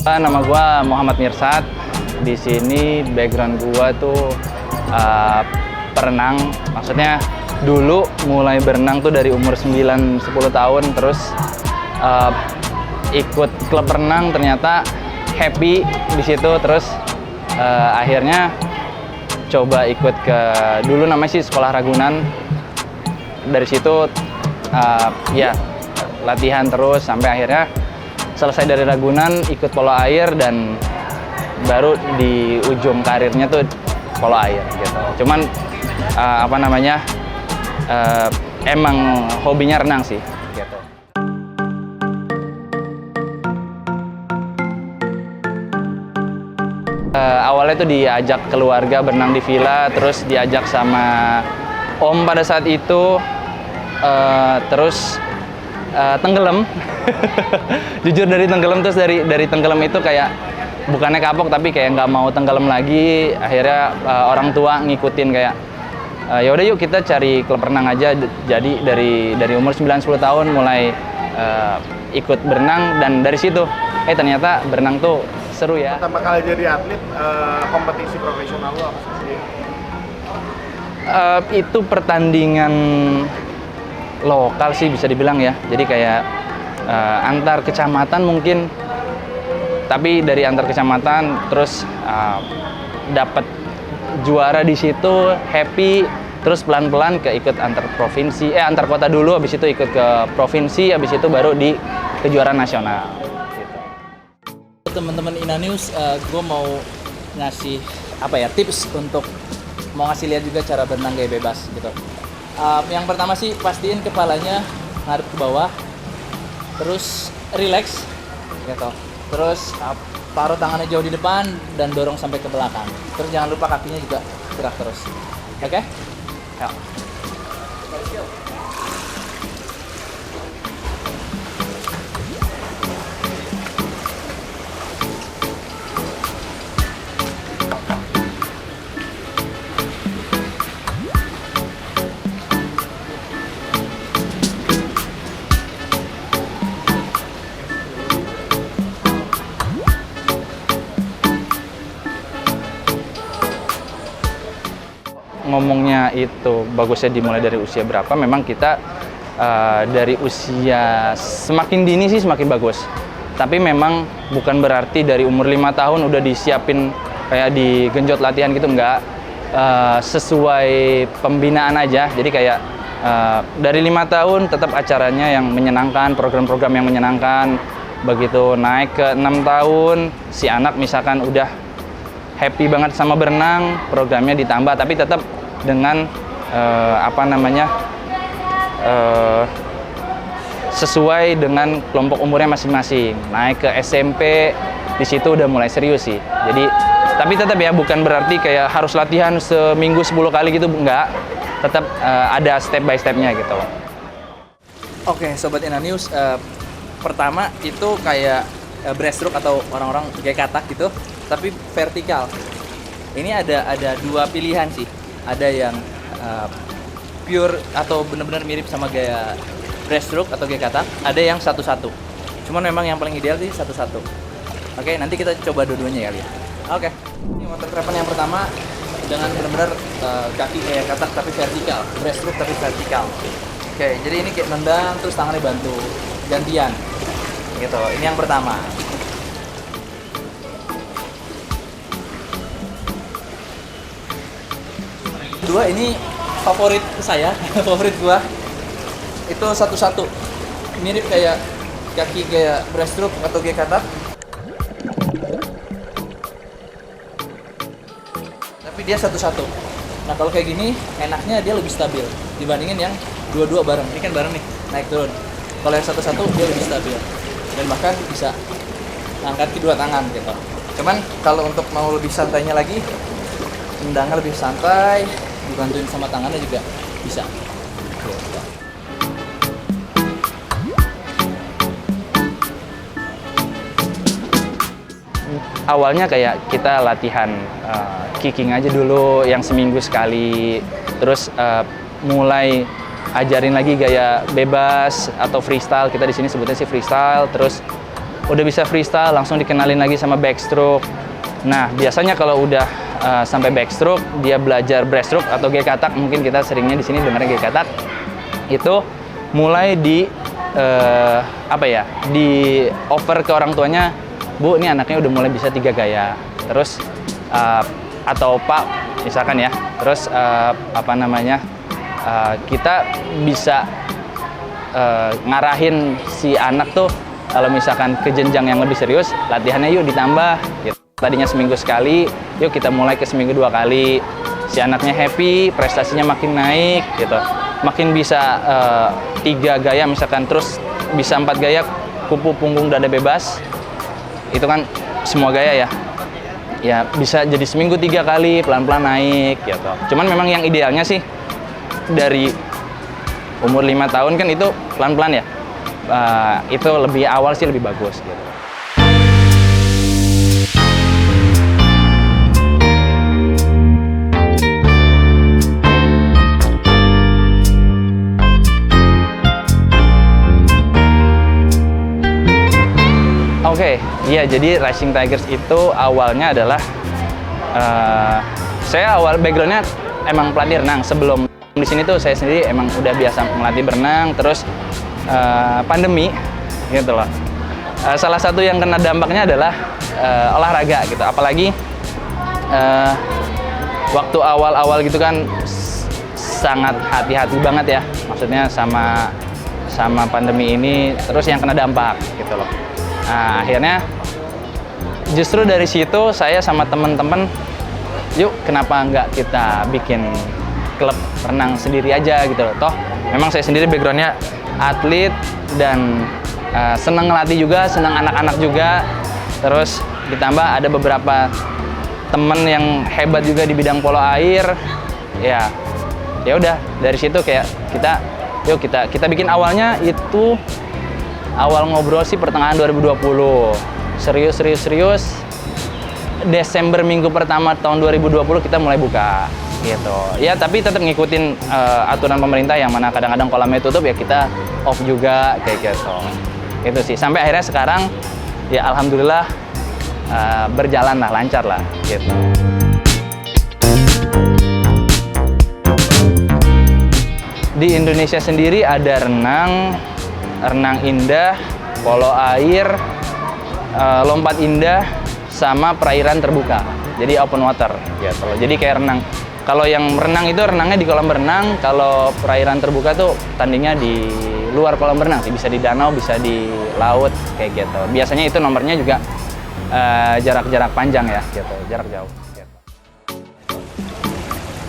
Nama gua Muhammad Mirsad. Di sini background gua tuh perenang. Maksudnya dulu mulai berenang tuh dari umur 9-10 tahun, terus ikut klub renang, ternyata happy di situ, terus akhirnya coba ikut ke dulu namanya sih Sekolah Ragunan. Dari situ ya latihan terus sampai akhirnya selesai dari Ragunan, ikut polo air, dan baru di ujung karirnya tuh polo air gitu. Cuman emang hobinya renang sih gitu. Awalnya tuh diajak keluarga berenang di villa, terus diajak sama om pada saat itu, terus tenggelam. Jujur dari tenggelam, terus dari tenggelam itu kayak bukannya kapok tapi kayak nggak mau tenggelam lagi. Akhirnya orang tua ngikutin kayak ya udah yuk kita cari klub renang aja. Jadi dari umur 9-10 tahun mulai ikut berenang, dan dari situ ternyata berenang tuh seru ya. Pertama kali jadi atlet, kompetisi profesional lo apa sih? Itu pertandingan lokal sih bisa dibilang ya. Jadi kayak antar kecamatan mungkin, tapi dari antar kecamatan terus dapat juara di situ, happy, terus pelan-pelan ke ikut antar provinsi, antar kota dulu, habis itu ikut ke provinsi, habis itu baru di kejuaraan nasional. Gitu. Teman-teman Inanews, gue mau ngasih tips untuk mau ngasih lihat juga cara berenang gaya bebas gitu. Yang pertama sih pastiin kepalanya ngadep ke bawah, terus relax gitu. Terus taruh tangannya jauh di depan dan dorong sampai ke belakang. Terus jangan lupa kakinya juga gerak terus. Oke? Yuk. Ngomongnya itu bagusnya dimulai dari usia berapa, memang kita dari usia semakin dini sih semakin bagus. Tapi memang bukan berarti dari umur 5 tahun udah disiapin kayak digenjot latihan gitu, enggak. Sesuai pembinaan aja. Jadi kayak dari 5 tahun tetap acaranya yang menyenangkan, program-program yang menyenangkan. Begitu naik ke 6 tahun, si anak misalkan udah happy banget sama berenang, programnya ditambah, tapi tetap dengan sesuai dengan kelompok umurnya masing-masing. Naik ke SMP, di situ udah mulai serius sih. Jadi, tapi tetap ya bukan berarti kayak harus latihan seminggu 10 kali gitu, enggak. Tetap ada step by stepnya gitu. Oke, Sobat Inanews, pertama itu kayak breaststroke atau orang-orang kayak katak gitu, tapi vertikal. Ini ada dua pilihan sih. Ada yang pure atau benar-benar mirip sama gaya breaststroke atau gaya katak. Ada yang satu-satu. Cuman memang yang paling ideal sih satu-satu. Oke, nanti kita coba dua-duanya kali ya. Oke. Ini water trepan yang pertama dengan benar-benar kaki kayak katak tapi vertikal, breaststroke tapi vertikal. Oke, jadi ini kayak nendang terus tangannya bantu gantian. Gitu. Ini yang pertama. Kedua, ini favorit saya, favorit gua itu satu-satu, mirip kayak kaki kayak breaststroke atau kayak katak, tapi dia satu-satu. Nah kalau kayak gini enaknya dia lebih stabil dibandingin yang dua-dua bareng. Ini kan bareng nih, naik turun. Kalau yang satu-satu dia lebih stabil dan bahkan bisa angkat kedua tangan gitu. Cuman kalau untuk mau lebih santainya lagi, tendangnya lebih santai, dibantuin sama tangannya juga bisa. Awalnya kayak kita latihan kicking aja dulu yang seminggu sekali, terus mulai ajarin lagi gaya bebas atau freestyle, kita di sini sebutnya sih freestyle, terus udah bisa freestyle, langsung dikenalin lagi sama backstroke. Nah, biasanya kalau udah sampai backstroke, dia belajar breaststroke atau G-katak, mungkin kita seringnya di sini dengarnya G-katak. Itu mulai di di offer ke orang tuanya, Bu, ini anaknya udah mulai bisa 3 gaya. Terus atau Pak, misalkan ya. Terus kita bisa ngarahin si anak tuh kalau misalkan ke jenjang yang lebih serius, latihannya yuk ditambah gitu. Tadinya seminggu sekali, yuk kita mulai ke seminggu 2 kali. Si anaknya happy, prestasinya makin naik gitu. Makin bisa 3 gaya misalkan, terus bisa 4 gaya, kupu, punggung, dada bebas. Itu kan semua gaya ya. Ya bisa jadi seminggu 3 kali, pelan-pelan naik gitu. Cuman memang yang idealnya sih dari umur 5 tahun kan itu pelan-pelan ya. Itu lebih awal sih lebih bagus gitu. Oke, iya, jadi Rising Tigers itu awalnya adalah saya awal backgroundnya emang pelatih renang. Sebelum di sini tuh saya sendiri emang udah biasa melatih berenang, terus pandemi gitu loh. Salah satu yang kena dampaknya adalah olahraga gitu. Apalagi waktu awal-awal gitu kan sangat hati-hati banget ya. Maksudnya sama pandemi ini, terus yang kena dampak gitu loh. Nah, akhirnya justru dari situ saya sama temen-temen, yuk kenapa nggak kita bikin klub renang sendiri aja gitu loh. Toh memang saya sendiri backgroundnya atlet dan seneng ngelatih juga, seneng anak-anak juga. Terus ditambah ada beberapa temen yang hebat juga di bidang polo air. Ya udah dari situ kayak kita bikin. Awalnya itu awal ngobrol sih pertengahan 2020. Serius. Desember minggu pertama tahun 2020 kita mulai buka gitu. Ya tapi tetap ngikutin aturan pemerintah yang mana kadang-kadang kolamnya tutup ya kita off juga kayak gitu. Itu sih. Sampai akhirnya sekarang ya alhamdulillah berjalan lah, lancar lah gitu. Di Indonesia sendiri ada renang indah, polo air, lompat indah, sama perairan terbuka. Jadi open water gitu. Jadi kayak renang. Kalau yang renang itu renangnya di kolam berenang, kalau perairan terbuka tuh tandingnya di luar kolam berenang sih, bisa di danau, bisa di laut kayak gitu. Biasanya itu nomornya juga jarak-jarak panjang ya gitu, jarak jauh. Gitu.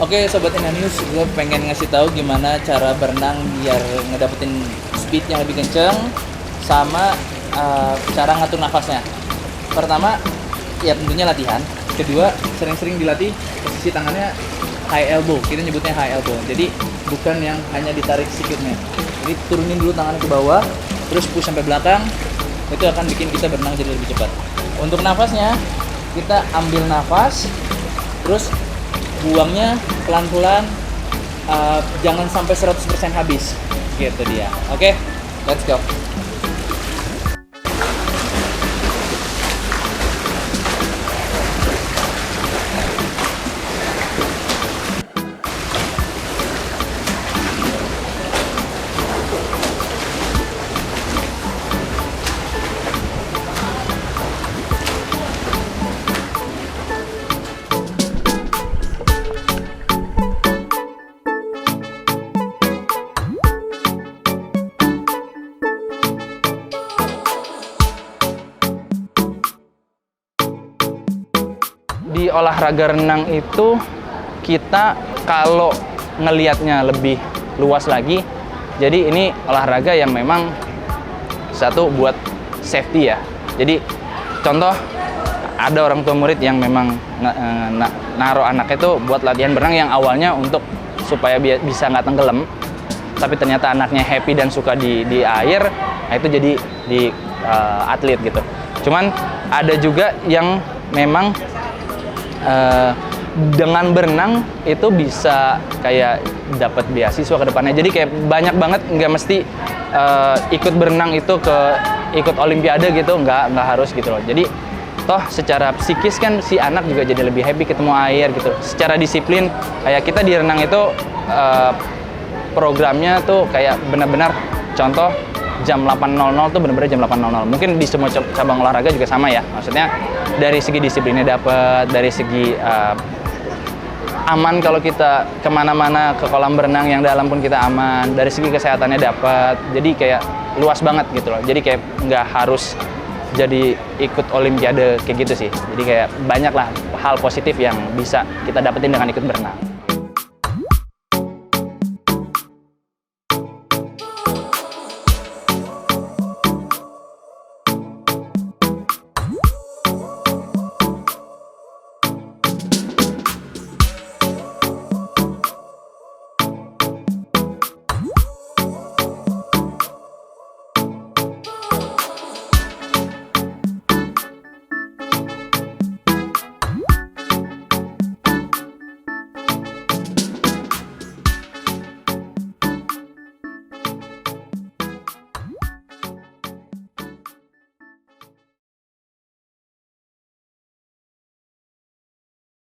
Oke, Sobat Inanius, gue pengen ngasih tahu gimana cara berenang biar ngedapetin speed yang lebih kenceng sama cara ngatur nafasnya. Pertama, ya tentunya latihan. Kedua, sering-sering dilatih posisi tangannya high elbow. Kita nyebutnya high elbow. Jadi bukan yang hanya ditarik sikutnya. Jadi turunin dulu tangannya ke bawah, terus push sampai belakang. Itu akan bikin kita berenang jadi lebih cepat. Untuk nafasnya, kita ambil nafas, terus buangnya pelan-pelan, jangan sampai 100% habis. Gitu dia. Oke, let's go. Di olahraga renang itu kita kalau ngelihatnya lebih luas lagi, jadi ini olahraga yang memang satu buat safety ya. Jadi contoh ada orang tua murid yang memang naruh anaknya itu buat latihan berenang yang awalnya untuk supaya bisa nggak tenggelam, tapi ternyata anaknya happy dan suka di air, nah itu jadi di atlet gitu. Cuman ada juga yang memang dengan berenang itu bisa kayak dapat beasiswa ke depannya. Jadi kayak banyak banget, nggak mesti ikut berenang itu ke ikut olimpiade gitu, nggak harus gitu loh. Jadi toh secara psikis kan si anak juga jadi lebih happy ketemu air gitu. Secara disiplin kayak kita di renang itu programnya tuh kayak benar-benar contoh jam 8.00 tuh benar-benar jam 8.00. Mungkin di semua cabang olahraga juga sama ya. Maksudnya dari segi disiplinnya dapat, dari segi aman kalau kita kemana-mana ke kolam berenang yang dalam pun kita aman, dari segi kesehatannya dapat, jadi kayak luas banget gitu loh. Jadi kayak nggak harus jadi ikut olimpiade kayak gitu sih. Jadi kayak banyak lah hal positif yang bisa kita dapetin dengan ikut berenang.